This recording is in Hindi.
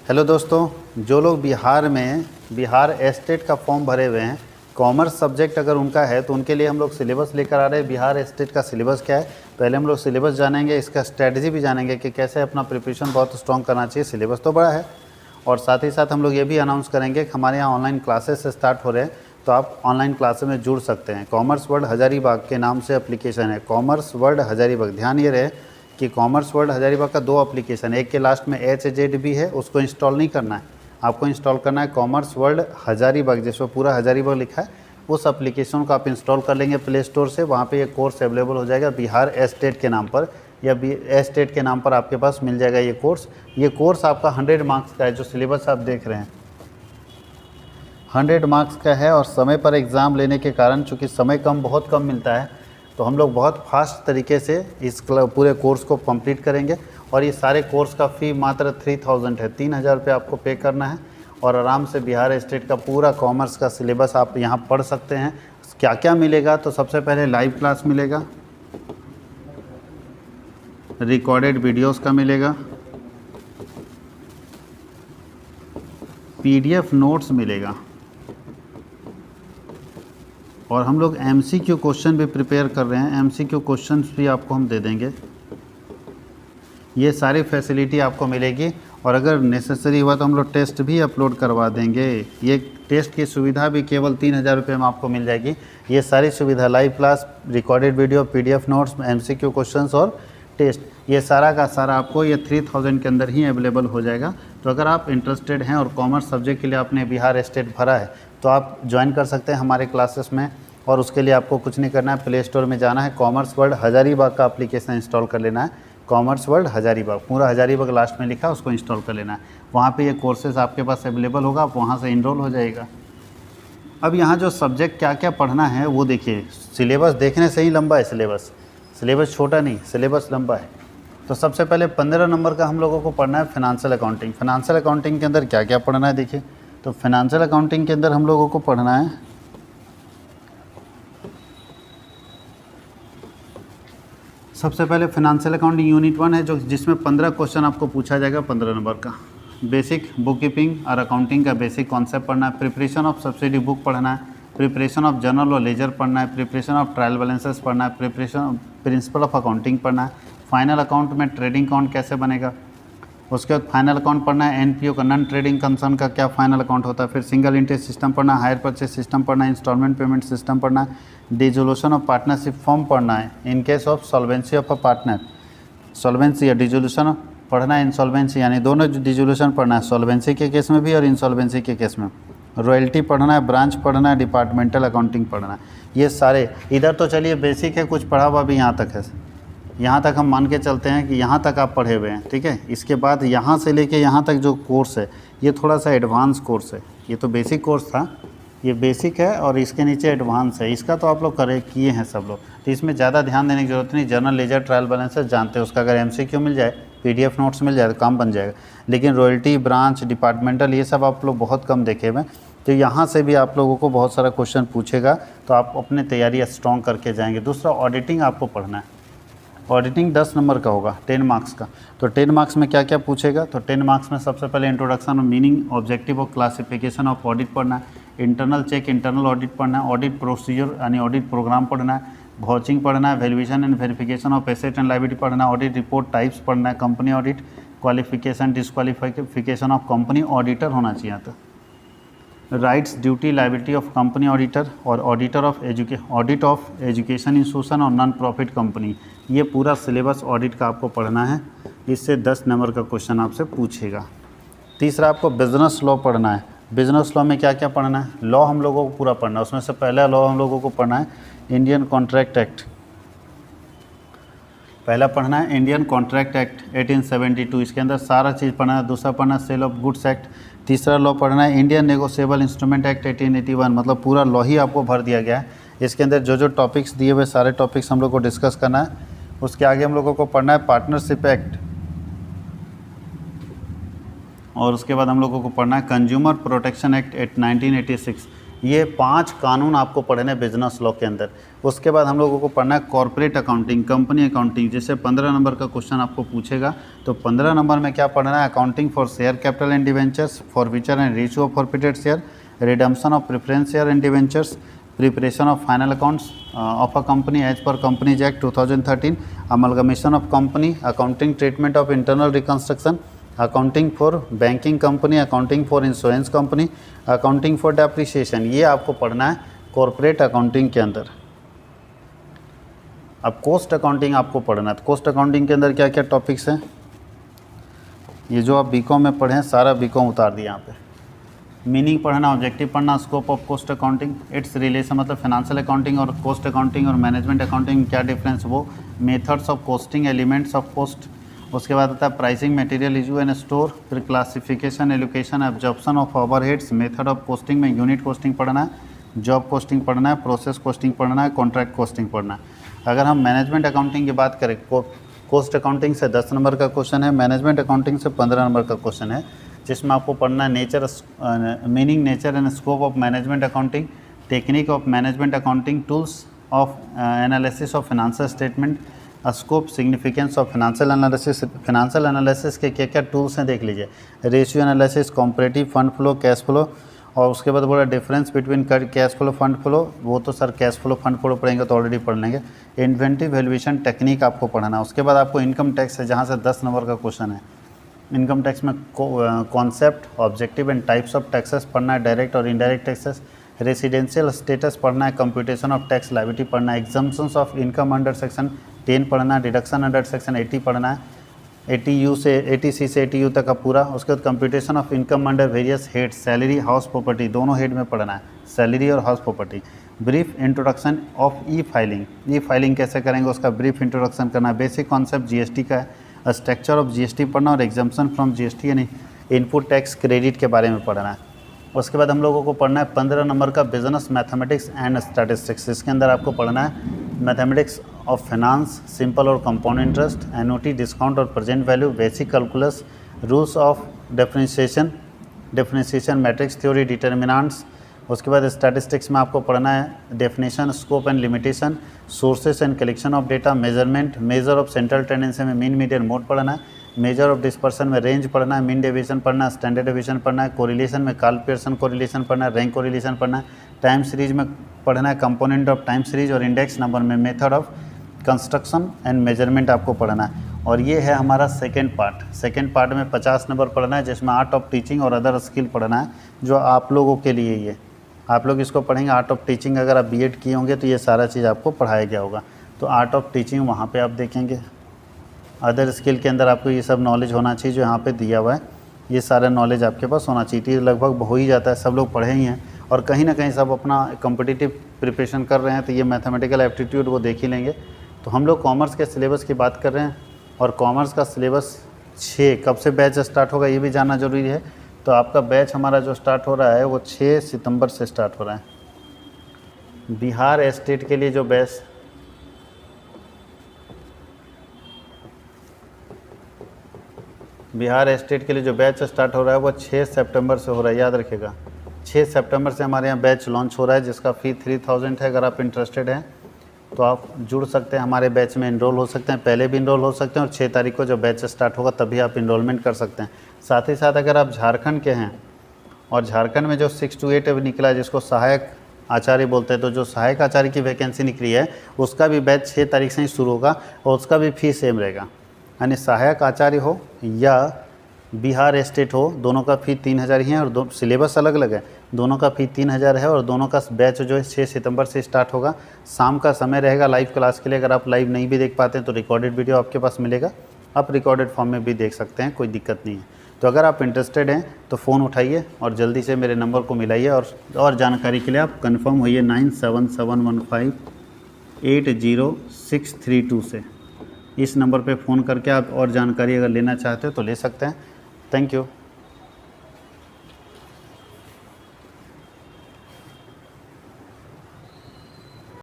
हेलो दोस्तों, जो लोग बिहार एस्टेट का फॉर्म भरे हुए हैं, कॉमर्स सब्जेक्ट अगर उनका है तो उनके लिए हम लोग सिलेबस लेकर आ रहे हैं। बिहार एस्टेट का सिलेबस क्या है, पहले हम लोग सिलेबस जानेंगे, इसका स्ट्रेटजी भी जानेंगे कि कैसे अपना प्रिपरेशन बहुत स्ट्रॉन्ग करना चाहिए। सिलेबस तो बड़ा है और साथ ही साथ हम लोग ये भी अनाउंस करेंगे कि हमारे यहाँ ऑनलाइन क्लासेस स्टार्ट हो रहे हैं, तो आप ऑनलाइन क्लासेस में जुड़ सकते हैं। कॉमर्स वर्ल्ड हज़ारीबाग के नाम से एप्लीकेशन है, कॉमर्स वर्ल्ड हज़ारीबाग। ध्यान ये रहे कि कॉमर्स वर्ल्ड हज़ारीबाग का 2 एप्लीकेशन है, एक के लास्ट में HZB है, उसको इंस्टॉल नहीं करना है, आपको इंस्टॉल करना है कॉमर्स वर्ल्ड हज़ारीबाग, जिसमें पूरा हज़ारीबाग लिखा है। उस एप्लीकेशन को आप इंस्टॉल कर लेंगे प्ले स्टोर से, वहाँ पे ये कोर्स अवेलेबल हो जाएगा बिहार एस्टेट के नाम पर, या एस्टेट के नाम पर आपके पास मिल जाएगा ये कोर्स। ये कोर्स आपका 100 मार्क्स का है, जो सिलेबस आप देख रहे हैं 100 मार्क्स का है। और समय पर एग्ज़ाम लेने के कारण, चूँकि समय बहुत कम मिलता है, तो हम लोग बहुत फास्ट तरीके से इस पूरे कोर्स को कंप्लीट करेंगे। और ये सारे कोर्स का फ़ी मात्र 3000 है, 3000 रुपये आपको पे करना है और आराम से बिहार एस्टेट का पूरा कॉमर्स का सिलेबस आप यहाँ पढ़ सकते हैं। क्या क्या मिलेगा, तो सबसे पहले लाइव क्लास मिलेगा, रिकॉर्डेड वीडियोस का मिलेगा, PDF नोट्स मिलेगा, और हम लोग MCQ क्वेश्चन भी प्रिपेयर कर रहे हैं, MCQ क्वेश्चन भी आपको हम दे देंगे। ये सारी फैसिलिटी आपको मिलेगी और अगर नेसेसरी हुआ तो हम लोग टेस्ट भी अपलोड करवा देंगे। ये टेस्ट की सुविधा भी केवल 3000 रुपये में आपको मिल जाएगी। ये सारी सुविधा, live class, recorded video, PDF notes, MCQ questions और टेस्ट, ये सारा का सारा आपको ये 3000 के अंदर ही अवेलेबल हो जाएगा। तो अगर आप इंटरेस्टेड हैं और कॉमर्स सब्जेक्ट के लिए आपने बिहार एस्टेट भरा है, तो आप ज्वाइन कर सकते हैं हमारे क्लासेस में। और उसके लिए आपको कुछ नहीं करना है, प्ले स्टोर में जाना है, कॉमर्स वर्ल्ड हज़ारीबाग का एप्लीकेशन इंस्टॉल कर लेना है। कॉमर्स वर्ल्ड हज़ारीबाग, पूरा हज़ारीबाग लास्ट में लिखा है, उसको इंस्टॉल कर लेना है। वहाँ पे ये कोर्सेज आपके पास अवेलेबल होगा, आप वहाँ से इनरोल हो जाएगा। अब यहाँ जो सब्जेक्ट क्या क्या पढ़ना है वो देखिए, सिलेबस देखने से ही लंबा है, सिलेबस छोटा नहीं, सिलेबस लंबा है। तो सबसे पहले 15 नंबर का हम लोगों को पढ़ना है फिनांशियल अकाउंटिंग। फिनांशियल अकाउंटिंग के अंदर क्या क्या पढ़ना है देखिए, तो फिनांशियल अकाउंटिंग के अंदर हम लोगों को पढ़ना है सबसे पहले फिनांशियल अकाउंटिंग यूनिट 1 है, जो जिसमें 15 क्वेश्चन आपको पूछा जाएगा 15 नंबर का। बेसिक बुक कीपिंग और अकाउंटिंग का बेसिक कॉन्सेप्ट पढ़ना है, प्रिपरेशन ऑफ सब्सिडी बुक पढ़ना है, प्रिपरेशन ऑफ जर्नल और लेजर पढ़ना है, प्रिपरेशन ऑफ ट्रायल बैलेंसेस पढ़ना है, प्रिपरेशन प्रिंसिपल ऑफ अकाउंटिंग पढ़ना है, फाइनल अकाउंट में ट्रेडिंग अकाउंट कैसे बनेगा, उसके बाद फाइनल अकाउंट पढ़ना है, NPO का नॉन ट्रेडिंग कंसर्न का क्या फाइनल अकाउंट होता है, फिर सिंगल इंटरेस्ट सिस्टम पढ़ना है, हायर परचेज सिस्टम पढ़ना है, इंस्टॉलमेंट पेमेंट सिस्टम पढ़ना है, डिसोल्यूशन ऑफ पार्टनरशिप फॉर्म पढ़ना है in case of solvency of a partner, solvency या डिसोल्यूशन पढ़ना है, इंसॉल्वेंसी, यानी दोनों डिसोल्यूशन पढ़ना है, सॉल्वेंसी के केस में भी और इंसॉल्वेंसी के केस में, रॉयल्टी पढ़ना है, ब्रांच पढ़ना है, डिपार्टमेंटल अकाउंटिंग पढ़ना है। ये सारे इधर तो चलिए बेसिक है, कुछ पढ़ा हुआ भी यहाँ तक है, यहाँ तक हम मान के चलते हैं कि यहाँ तक आप पढ़े हुए हैं, ठीक है। इसके बाद यहाँ से लेके यहाँ तक जो कोर्स है, ये थोड़ा सा एडवांस कोर्स है। ये तो बेसिक कोर्स था, ये बेसिक है और इसके नीचे एडवांस है। इसका तो आप लोग किए हैं सब लोग, तो इसमें ज़्यादा ध्यान देने की जरूरत नहीं। जर्नल लेजर ट्रायल बैलेंसेस जानते हैं, उसका अगर MCQ मिल जाए, PDF नोट्स मिल जाए तो काम बन जाएगा। लेकिन रॉयल्टी, ब्रांच, डिपार्टमेंटल, ये सब आप लोग बहुत कम देखे हुए, तो यहाँ से भी आप लोगों को बहुत सारा क्वेश्चन पूछेगा, तो आप अपनी तैयारी स्ट्रॉन्ग करके जाएंगे। दूसरा, ऑडिटिंग आपको पढ़ना है। ऑडिटिंग 10 नंबर का होगा, 10 मार्क्स का। तो 10 मार्क्स में क्या क्या पूछेगा, तो 10 मार्क्स में सबसे पहले introduction of meaning, objective of classification of audit पढ़ना है, इंटरनल चेक, इंटरनल ऑडिट पढ़ना है, ऑडिट प्रोसीजर यानी ऑडिट प्रोग्राम पढ़ना है, वाचिंग पढ़ना है, valuation and verification of asset and liability पढ़ना है, ऑडिट रिपोर्ट टाइप्स पढ़ना है, company audit, qualification disqualification of company auditor होना चाहिए था, rights, duty, liability of company auditor और ऑडिट ऑफ एजुकेशन इंस्टीट्यूशन और नॉन प्रॉफिट कंपनी। ये पूरा सिलेबस ऑडिट का आपको पढ़ना है, इससे 10 नंबर का क्वेश्चन आपसे पूछेगा। तीसरा, आपको बिजनेस लॉ पढ़ना है। बिजनेस लॉ में क्या क्या पढ़ना है, लॉ हम लोगों को पूरा पढ़ना है। उसमें से पहला लॉ हम लोगों को पढ़ना है इंडियन कॉन्ट्रैक्ट एक्ट, पहला पढ़ना है इंडियन कॉन्ट्रैक्ट एक्ट 1872, इसके अंदर सारा चीज़ पढ़ना है। दूसरा पढ़ना है सेल ऑफ गुड्स एक्ट। तीसरा लॉ पढ़ना है इंडियन नेगोशिएबल इंस्ट्रूमेंट एक्ट 1881, मतलब पूरा लॉ ही आपको भर दिया गया है। इसके अंदर जो जो टॉपिक्स दिए हुए सारे टॉपिक्स हम लोग को डिस्कस करना है। उसके आगे हम लोगों को पढ़ना है पार्टनरशिप एक्ट, और उसके बाद हम लोगों को पढ़ना है कंज्यूमर प्रोटेक्शन एक्ट 1986। ये 5 कानून आपको पढ़ने बिजनेस लॉ के अंदर। उसके बाद हम लोगों को पढ़ना है कॉर्पोरेट अकाउंटिंग, कंपनी अकाउंटिंग, जैसे 15 नंबर का क्वेश्चन आपको पूछेगा। तो 15 नंबर में क्या पढ़ना है, accounting for share capital and debentures, forfeiture and ratio of forfeited share, redemption of preference share and debentures, preparation of final accounts of a company as per companies act 2013, amalgamation of company, accounting treatment of internal reconstruction, accounting for banking company, accounting for insurance company, accounting for depreciation. ये आपको पढ़ना है कॉर्पोरेट अकाउंटिंग के अंदर। अब कॉस्ट अकाउंटिंग आपको पढ़ना है। तो कॉस्ट अकाउंटिंग के अंदर क्या क्या टॉपिक्स हैं, ये जो आप बीकॉम में पढ़े हैं सारा बीकॉम उतार दिया यहाँ पे। मीनिंग पढ़ना, ऑब्जेक्टिव पढ़ना, scope of cost accounting, its relation मतलब फाइनेंशियल अकाउंटिंग और कॉस्ट अकाउंटिंग और मैनेजमेंट अकाउंटिंग में क्या डिफरेंस, वो methods of costing, elements of cost. उसके बाद आता है pricing, material issue and store, फिर classification, allocation, absorption of overheads, method of costing में यूनिट कॉस्टिंग पढ़ना है, जॉब कॉस्टिंग पढ़ना है, प्रोसेस कॉस्टिंग पढ़ना है, कॉन्ट्रैक्ट कॉस्टिंग पढ़ना है। अगर हम मैनेजमेंट अकाउंटिंग की बात करें, कॉस्ट अकाउंटिंग से 10 नंबर का क्वेश्चन है, मैनेजमेंट अकाउंटिंग से 15 नंबर का क्वेश्चन है, जिसमें आपको पढ़ना है nature, meaning, nature and scope of management accounting, technique of management accounting, tools of analysis of financial statement, scope, significance of financial analysis. Financial analysis के क्या क्या टूल्स हैं देख लीजिए, ratio analysis, comparative fund flow, cash flow, और उसके बाद बोला difference between cash flow fund flow, वो तो sir cash flow fund flow पढ़ेंगे तो ऑलरेडी पढ़ लेंगे। इन्वेंटिव वैल्यूएशन टेक्निक आपको पढ़ना है। उसके बाद आपको इनकम टैक्स है, जहाँ से 10 नंबर का क्वेश्चन है। इनकम टैक्स में concept, objective and types of taxes पढ़ना है, डायरेक्ट और इनडायरेक्ट टैक्सेस, रेसिडेंशियल स्टेटस पढ़ना है, कंप्यूटेशन ऑफ टैक्स लायबिलिटी पढ़ना है, exemptions of income under section 10 पढ़ना है, डिडक्शन अंडर सेक्शन 80 पढ़ना है, 80U से 80C से 80U तक का पूरा। उसके बाद computation of income under various head, salary, house property, दोनों हेड में पढ़ना है, सैलरी और house property. Brief introduction of E filing, E filing कैसे करेंगे उसका ब्रीफ इंट्रोडक्शन करना है। बेसिक कॉन्सेप्ट जीएसटी का है, स्ट्रक्चर ऑफ जीएसटी पढ़ना और एग्जाम्पशन फ्रॉम जीएसटी यानी इनपुट टैक्स क्रेडिट के बारे में पढ़ना है। उसके बाद हम लोगों को पढ़ना है 15 नंबर का बिजनेस मैथमेटिक्स एंड स्टैटिस्टिक्स। इसके अंदर आपको पढ़ना है मैथमेटिक्स ऑफ फाइनेंस, सिंपल और कंपाउंड इंटरेस्ट, एन्युटी, डिस्काउंट और present value, basic calculus, rules of differentiation matrix theory, determinants. उसके बाद स्टैटिस्टिक्स में आपको पढ़ना है definition, scope and limitation, sources and collection of data, measurement, measure of central tendency में मीन, मीडियन, मोड पढ़ना है, मेजर ऑफ डिस्पर्सन में रेंज पढ़ना है, मीन डेविएशन पढ़ना है, स्टैंडर्ड डेविएशन पढ़ना है, कोरिलेशन में कार्ल पियर्सन कोरिलेशन पढ़ना है, रैंक कोरिलेशन पढ़ना है, टाइम सीरीज में पढ़ना है, कंपोनेंट ऑफ टाइम सीरीज, और इंडेक्स नंबर में method of construction and measurement आपको पढ़ना है। और ये है हमारा सेकेंड पार्ट। सेकेंड पार्ट में 50 नंबर पढ़ना है, जिसमें आर्ट ऑफ टीचिंग और अदर स्किल पढ़ना है, जो आप लोगों के लिए ये आप लोग इसको पढ़ेंगे। आर्ट ऑफ टीचिंग अगर आप बीएड किए होंगे तो ये सारा चीज़ आपको पढ़ाया गया होगा, तो आर्ट ऑफ टीचिंग वहाँ पे आप देखेंगे। अदर स्किल के अंदर आपको ये सब नॉलेज होना चाहिए जो यहाँ पे दिया हुआ है, ये सारा नॉलेज आपके पास होना चाहिए। ये लगभग हो ही जाता है, सब लोग पढ़े ही हैं और कहीं ना कहीं सब अपना कॉम्पिटिटिव प्रिपरेशन कर रहे हैं, तो ये मैथमेटिकल एप्टीट्यूड वो देख ही लेंगे। तो हम लोग कॉमर्स के सिलेबस की बात कर रहे हैं, और कॉमर्स का सिलेबस 6 कब से बैच स्टार्ट होगा ये भी जानना ज़रूरी है। तो आपका बैच हमारा जो स्टार्ट हो रहा है वो 6 सितंबर से स्टार्ट हो रहा है। बिहार स्टेट के लिए जो बैच स्टार्ट हो रहा है वो 6 सितंबर से हो रहा है, याद रखिएगा। 6 सितंबर से हमारे यहाँ बैच लॉन्च हो रहा है, जिसका फ़ी 3000 है। अगर आप इंटरेस्टेड हैं तो आप जुड़ सकते हैं, हमारे बैच में इनरोल हो सकते हैं, पहले भी इनरोल हो सकते हैं, और 6 तारीख को जब बैच स्टार्ट होगा तभी आप इनरोलमेंट कर सकते हैं। साथ ही साथ अगर आप झारखंड के हैं और झारखंड में जो 6 to 8 निकला है, जिसको सहायक आचार्य बोलते हैं, तो जो सहायक आचार्य की वैकेंसी निकली है उसका भी बैच 6 तारीख से ही शुरू होगा, और उसका भी फी सेम रहेगा। यानी सहायक आचार्य हो या बिहार स्टेट हो, दोनों का फ़ी 3000 ही है, और सिलेबस अलग अलग है, दोनों का फ़ी 3000 है। और दोनों का बैच जो है 6 सितंबर से स्टार्ट होगा। शाम का समय रहेगा लाइव क्लास के लिए। अगर आप लाइव नहीं भी देख पाते हैं तो रिकॉर्डेड वीडियो आपके पास मिलेगा, आप रिकॉर्डेड फॉर्म में भी देख सकते हैं, कोई दिक्कत नहीं है। तो अगर आप इंटरेस्टेड हैं तो फ़ोन उठाइए और जल्दी से मेरे नंबर को मिलाइए, और जानकारी के लिए आप कन्फर्म होइए 9771580632 से। इस नंबर पे फ़ोन करके आप और जानकारी अगर लेना चाहते हो तो ले सकते हैं। Thank you.